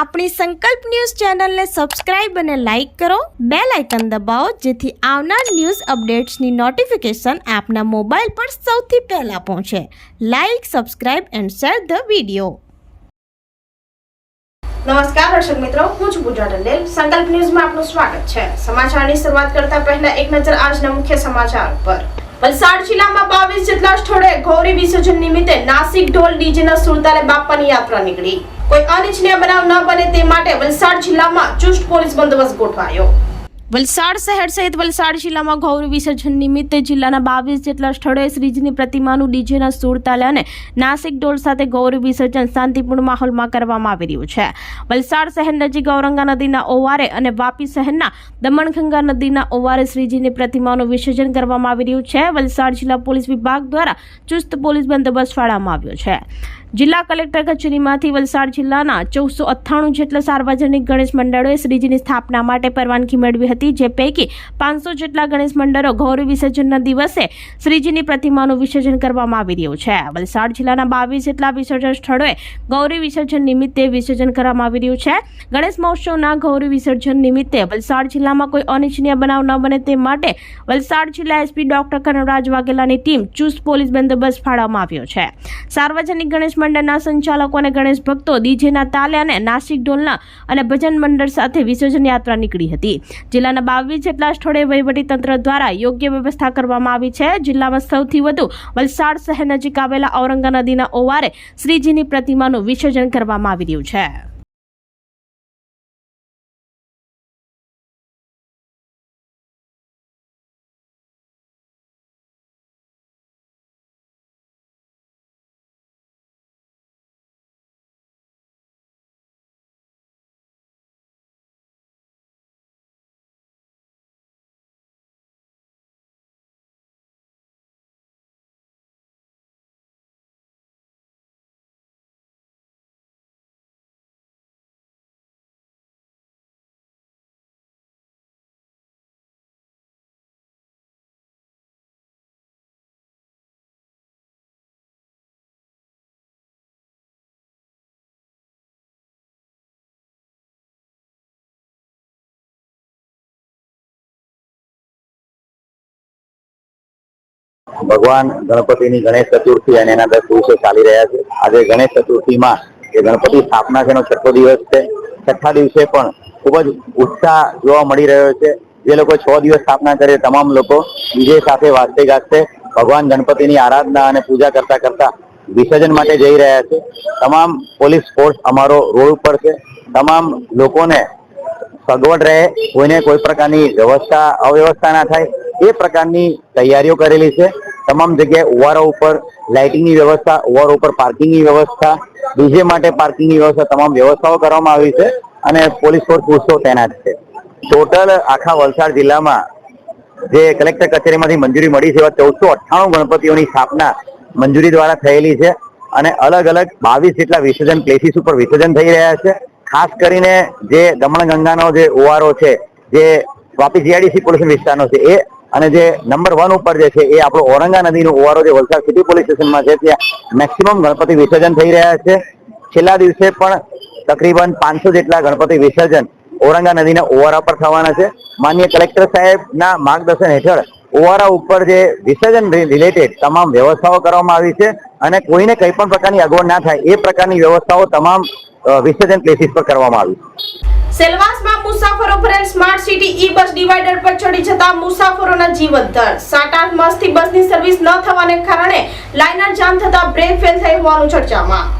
આપણી સંકલ્પ ન્યૂઝ ચેનલને સબસ્ક્રાઇબ અને લાઇક કરો, બેલ આઇકન દબાવો જેથી આવનાર ન્યૂઝ અપડેટ્સની નોટિફિકેશન આપના મોબાઈલ પર સૌથી પહેલા પહોંચે. Like, subscribe and share the video. નમસ્કાર દર્શક મિત્રો, હું છું પૂજા ટંડેલ. સંકલ્પ ન્યૂઝમાં આપનું સ્વાગત છે. સમાચારની શરૂઆત કરતા પહેલા એક નજર આજના મુખ્ય સમાચાર પર. વલસાડ જિલ્લામાં 22 જેટલા સ્થળોએ ગૌરી વિસર્જન નિમિત્તે નાસિક ઢોલ ડીજેના સુરતાલે બાપાની યાત્રા નીકળી. કોઈ અનિચ્છનીય બનાવ ન બને તે માટે વલસાડ જિલ્લામાં ચુસ્ત પોલીસ બંદોબસ્ત ગોઠવાયો. વલસાડ શહેર સહિત વલસાડ જિલ્લામાં ગૌરી વિસર્જન નિમિત્તે જિલ્લાના 22 જેટલા સ્થળોએ શ્રીજીની પ્રતિમાનું ડીજેના સુર તાલે અને નાસિક ઢોલ સાથે ગૌરી વિસર્જન શાંતિપૂર્ણ માહોલમાં કરવામાં આવી રહ્યું છે. વલસાડ શહેર નજીક ઔરંગા નદીના ઓવારે અને વાપી શહેરના દમણગંગા નદીના ઓવારે શ્રીજીની પ્રતિમાનું વિસર્જન કરવામાં આવી રહ્યું છે. વલસાડ જિલ્લા પોલીસ વિભાગ દ્વારા ચુસ્ત પોલીસ બંદોબસ્ત ફાળવવામાં આવ્યો છે. જિલ્લા કલેક્ટર કચેરીમાંથી વલસાડ જિલ્લાના 498 જેટલા સાર્વજનિક ગણેશ મંડળોએ શ્રીજીની સ્થાપના માટે પરવાનગી મેળવી હતી, જે પૈકી 500 જેટલા ગણેશ મંડળો ગૌરી વિસર્જનના દિવસે શ્રીજીની પ્રતિમાનું વિસર્જન કરવામાં આવી રહ્યું છે. વલસાડ જિલ્લાના 22 જેટલા વિસર્જન સ્થળોએ ગૌરી વિસર્જન નિમિત્તે વિસર્જન કરવામાં આવી રહ્યું છે. ગણેશ મહોત્સવના ગૌરી વિસર્જન નિમિત્તે વલસાડ જિલ્લામાં કોઈ અનિચ્છનીય બનાવ ન બને તે માટે વલસાડ જિલ્લા એસપી ડોક્ટર કનરાજ વાઘેલાની ટીમ ચુસ્ત પોલીસ બંદોબસ્ત ફાળવવામાં આવ્યો છે. સાર્વજનિક ગણેશ મંડળના સંચાલકો અને ગણેશ ભક્તો ડીજેના તાલે અને નાસિક ઢોલના અને ભજન મંડળ સાથે વિસર્જન યાત્રા નીકળી હતી. જિલ્લાના 22 જેટલા સ્થળોએ વહીવટી તંત્ર દ્વારા યોગ્ય વ્યવસ્થા કરવામાં આવી છે. જિલ્લામાં સૌથી વધુ વલસાડ શહેર નજીક આવેલા ઔરંગા નદીના ઓવારે શ્રીજીની પ્રતિમાનું વિસર્જન કરવામાં આવી રહ્યું છે. ભગવાન ગણપતિની ગણેશ ચતુર્થી અને એના 10 દિવસો ચાલી રહ્યા છે. આજે ગણેશ ચતુર્થીમાં જે ગણપતિ સ્થાપના છે એનો 6થો દિવસ છે. 6થા દિવસે પણ ખૂબ જ ઉત્સાહ જોવા મળી રહ્યો છે. જે લોકો 6 દિવસ સ્થાપના કરે તમામ લોકો ડીજે સાથે વાજતે ગાજતે ભગવાન ગણપતિની આરાધના અને પૂજા કરતા કરતા વિસર્જન માટે જઈ રહ્યા છે. તમામ પોલીસ ફોર્સ અમારો રોડ ઉપર છે. તમામ લોકોને સગવડ રહે, કોઈને કોઈ પ્રકારની અવ્યવસ્થા ના થાય એ પ્રકારની તૈયારીઓ કરેલી છે. તમામ જગ્યાએ ઓવારો ઉપર લાઇટિંગની વ્યવસ્થા, ઓવારો ઉપર પાર્કિંગની વ્યવસ્થા, ડીજે માટે પાર્કિંગની વ્યવસ્થા, તમામ વ્યવસ્થાઓ કરવામાં આવી છે અને પોલીસ ફોર્સ પૂરતો તૈનાત છે. ટોટલ આખા વલસાડ જિલ્લામાં જે કલેક્ટર કચેરીમાંથી મંજૂરી મળી છે એવા 498 ગણપતિઓની સ્થાપના મંજૂરી દ્વારા થયેલી છે અને અલગ અલગ 22 જેટલા વિસર્જન પ્લેસીસ ઉપર વિસર્જન થઈ રહ્યા છે. ખાસ કરીને જે દમણગંગાનો જે ઓવારો છે, જે વાપી જીઆઈડીસી પોલીસ વિસ્તારનો છે એ, અને જે નંબર 1 ઉપર જે છે એ આપણો ઔરંગા નદીનો ઓવારો જે વલસાડ સિટી પોલીસ સ્ટેશનમાં છે, ત્યાં મેક્સિમમ ગણપતિ વિસર્જન થઈ રહ્યા છે. છેલ્લા દિવસે પણ તકરીબન 500 જેટલા ગણપતિ વિસર્જન ઔરંગા નદીના ઓવારા પર થવાના છે. માનનીય કલેક્ટર સાહેબના માર્ગદર્શન હેઠળ ઓવારા ઉપર જે વિસર્જન રિલેટેડ તમામ વ્યવસ્થાઓ કરવામાં આવી છે અને કોઈને કંઈ પણ પ્રકારની અગવડ ના થાય એ પ્રકારની વ્યવસ્થાઓ તમામ વિસર્જન પ્લેસીસ પર કરવામાં આવી. સેલવાસમાં મુસાફરો ભરેલ સ્માર્ટ સિટી ઈ બસ ડિવાઈડર પર ચડી જતા મુસાફરોના જીવ અદ્ધર. 7-8 માસથી બસની સર્વિસ ન થવાને કારણે લાઇનર જામ થતા બ્રેક ફેલ થઈ હોવાનું ચર્ચામાં.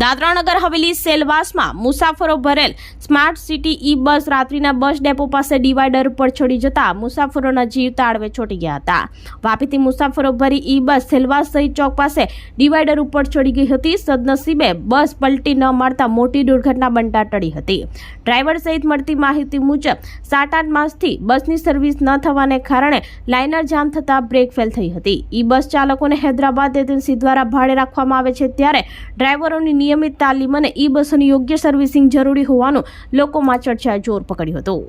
દાદરા નગર હવેલી સેલવાસમાં મુસાફરો ભરેલ સ્માર્ટ સિટી ઈ બસ રાત્રિના બસ ડેપો પાસે ડિવાઈડર પર ચડી જતા મુસાફરોના જીવ તાળવે ચોંટી ગયા હતા. વાપીથી મુસાફરો ભરી ઈ બસ સેલવાસ સહિત ચોક પાસે ડિવાઈડર ઉપર ચડી ગઈ હતી. સદનસીબે બસ પલટી ન મારતા મોટી દુર્ઘટના બનતા ટળી હતી. ડ્રાઈવર સહિત મળતી માહિતી મુજબ 7-8 માસથી બસની સર્વિસ ન થવાને કારણે લાઇનર જામ થતા બ્રેક ફેલ થઈ હતી. ઈ બસ ચાલકોને હૈદરાબાદ એજન્સી દ્વારા ભાડે રાખવામાં આવે છે, ત્યારે ડ્રાઈવરોની નિયમિત તાલીમ અને ઈ બસોની યોગ્ય સર્વિસિંગ જરૂરી હોવાનું લોકોમાં ચર્ચાએ જોર પકડ્યું હતું.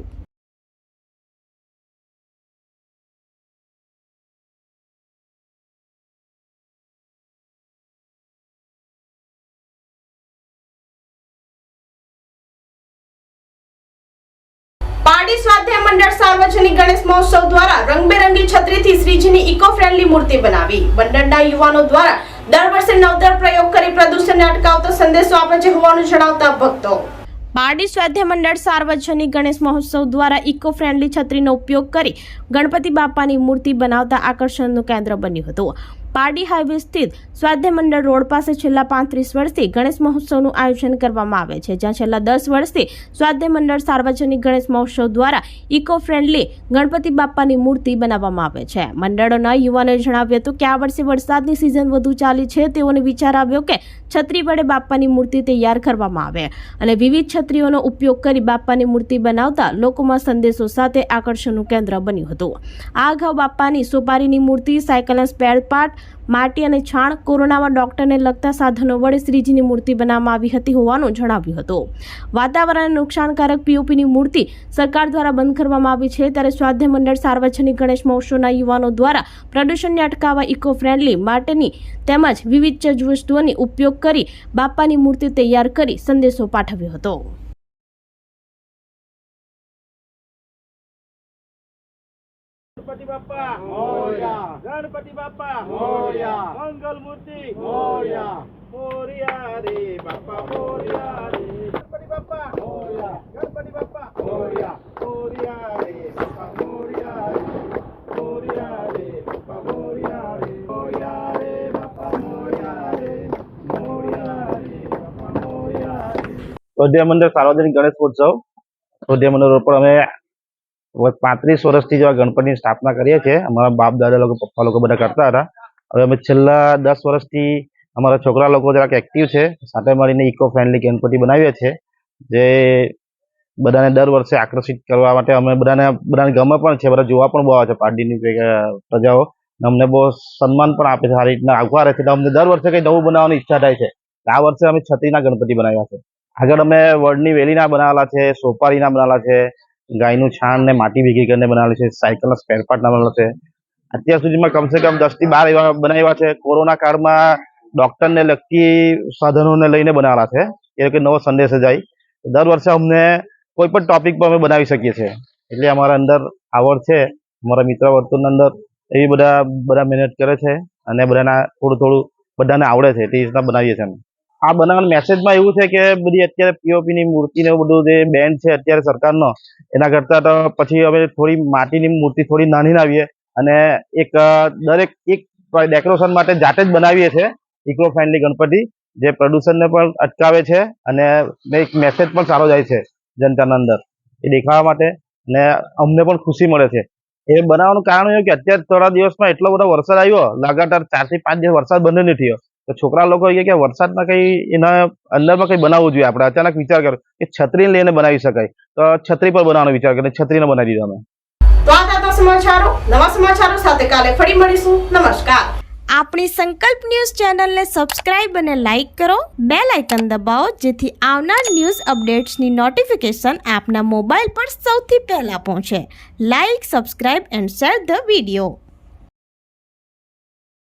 પારડી સ્વાધ્યાય મંડળ સાર્વજનિક ગણેશ મહોત્સવ દ્વારા રંગબેરંગી છત્રીથી શ્રીજીની ઇકો ફ્રેન્ડલી મૂર્તિ બનાવી. મંડળના યુવાનો દ્વારા દર વર્ષે નવતર પ્રયોગ કરી પ્રદૂષણને અટકાવતો સંદેશો આપે છે હોવાનું જણાવતા ભક્તો. પારડી સ્વાધ્યાય મંડળ સાર્વજનિક ગણેશ મહોત્સવ દ્વારા ઇકો ફ્રેન્ડલી છત્રીનો ઉપયોગ કરી ગણપતિ બાપાની મૂર્તિ બનાવતા આકર્ષણનું કેન્દ્ર બન્યું હતું. પારડી હાઈવે સ્થિત સ્વાધ્યાય મંડળ રોડ પાસે છેલ્લા 35 વર્ષથી ગણેશ મહોત્સવનું આયોજન કરવામાં આવે છે, જ્યાં છેલ્લા 10 વર્ષથી સ્વાધ્યાય મંડળ સાર્વજનિક ગણેશ મહોત્સવ દ્વારા ઇકો ફ્રેન્ડલી ગણપતિ બાપાની મૂર્તિ બનાવવામાં આવે છે. મંડળોના યુવાનોએ જણાવ્યું હતું કે આ વર્ષે વરસાદની સિઝન વધુ ચાલી છે. તેઓને વિચાર આવ્યો કે છત્રી વડે બાપાની મૂર્તિ તૈયાર કરવામાં આવે અને વિવિધ છત્રીઓનો ઉપયોગ કરી બાપાની મૂર્તિ બનાવતા લોકોમાં સંદેશો સાથે આકર્ષણનું કેન્દ્ર બન્યું હતું. આ અગાઉ બાપાની સોપારીની મૂર્તિ, સાયકલના સ્પેર પાર્ટ, માટી અને છાણ, કોરોનામાં ડોક્ટરને લગતા સાધનો વડે શ્રીજીની મૂર્તિ બનાવવામાં આવી હતી હોવાનું જણાવ્યું હતું. વાતાવરણને નુકસાનકારક પીઓપીની મૂર્તિ સરકાર દ્વારા બંધ કરવામાં આવી છે, ત્યારે સ્વાધ્યાય મંડળ સાર્વજનિક ગણેશ મહોત્સવના યુવાનો દ્વારા પ્રદૂષણને અટકાવવા ઇકો ફ્રેન્ડલી માટેની તેમજ વિવિધ ચીજવસ્તુઓની ઉપયોગ કરી બાપાની મૂર્તિ તૈયાર કરી સંદેશો પાઠવ્યો હતો. गणपति बाप्पा मोरया, गणपति बाप्पा मोरया, मंगल मूर्ति मोरया, मोरया रे बाप्पा मोरया रे, गणपति बाप्पा मोरया, गणपति बाप्पा मोरया, मोरया रे बाप्पा मोरया रे, मोरया रे बाप्पा मोरया रे, मोरया रे बाप्पा मोरया रे, मोरया रे बाप्पा मोरया रे. સ્વાધ્યાય મંડળ સાર્વજનિક ગણેશ મહોત્સવ સ્વાધ્યાય મંડળ પર અમે 35 વર્ષથી જેવા ગણપતિની સ્થાપના કરીએ છીએ. અમારા બાપ દાદા લોકો, પપ્પા લોકો બધા કરતા હતા. હવે અમે છેલ્લા 10 વર્ષથી અમારા છોકરા લોકો જરાક એક્ટિવ છે, સાથે મળીને ઇકો ફ્રેન્ડલી ગણપતિ બનાવીએ છીએ, જે બધાને દર વર્ષે આકર્ષિત કરવા માટે અમે બધાને ગમે પણ છે. બધા જોવા પણ બહુ આવે છે પારડીની પ્રજાઓ, અમને બહુ સન્માન પણ આપે છે, સારી રીતના આવકારે છે. અમને દર વર્ષે કંઈ નવું બનાવવાની ઈચ્છા થાય છે. આ વર્ષે અમે છત્રીના ગણપતિ બનાવ્યા છે. આગળ અમે વડની વેલીના બનાવેલા છે, સોપારીના બનાવેલા છે, ગાયનું છાણ ને માટી ભેગી કરીને બનાવેલું છે, સાયકલના સ્પેર પાર્ટના બનાવેલા છે. અત્યાર સુધીમાં કમસે કમ 10 થી 12 એવા બનાવ્યા છે. કોરોના કાળમાં ડોક્ટરને લગતી સાધનોને લઈને બનાવેલા છે, એ કે નવો સંદેશ જાય. દર વર્ષે અમને કોઈ પણ ટોપિક પર અમે બનાવી શકીએ છીએ, એટલે અમારા અંદર આવડ છે. અમારા મિત્ર વર્તુળના અંદર એવી બધા મહેનત કરે છે અને બધાના થોડું બધાને આવડે છે, તે રીતના બનાવીએ છીએ. આ બનાવવાનું મેસેજમાં એવું છે કે બધી અત્યારે પીઓપીની મૂર્તિને બધું જે બેન્ડ છે અત્યારે સરકારનો, એના કરતાં તો પછી અમે થોડી માટીની મૂર્તિ થોડી નાની લાવીએ અને દરેક ડેકોરેશન માટે જાતે જ બનાવીએ છીએ ઇકો ફ્રેન્ડલી ગણપતિ, જે પ્રદૂષણને પણ અટકાવે છે અને એક મેસેજ પણ સારો જાય છે જનતાના અંદર એ દેખાવા માટે, અને અમને પણ ખુશી મળે છે. એ બનાવવાનું કારણ એવું કે અત્યારે થોડા દિવસમાં એટલો બધો વરસાદ આવ્યો, લગાતાર 4 થી 5 દિવસ વરસાદ બંધ નથી થયો, તો છોકરા લોકો કે વરસાદમાં કંઈ એના અંદરમાં કંઈ બનાવવું જોઈએ. આપણે અચાનક વિચાર કર્યો કે છત્રીને લઈને બનાવી શકાય, તો છત્રી પર બનાવવાનો વિચાર કરીને છત્રીને બનાવી દીધો અમે. તો આ હતા સમાચારો. નવા સમાચારો સાથે કાલે ફરી મળીશું. નમસ્કાર. આપણી સંકલ્પ ન્યૂઝ ચેનલને સબસ્ક્રાઇબ અને લાઇક કરો, બેલ આઇકન દબાવો, જેથી આવનાર ન્યૂઝ અપડેટ્સની નોટિફિકેશન આપના મોબાઈલ પર સૌથી પહેલા પહોંચે. Like, subscribe and share the video.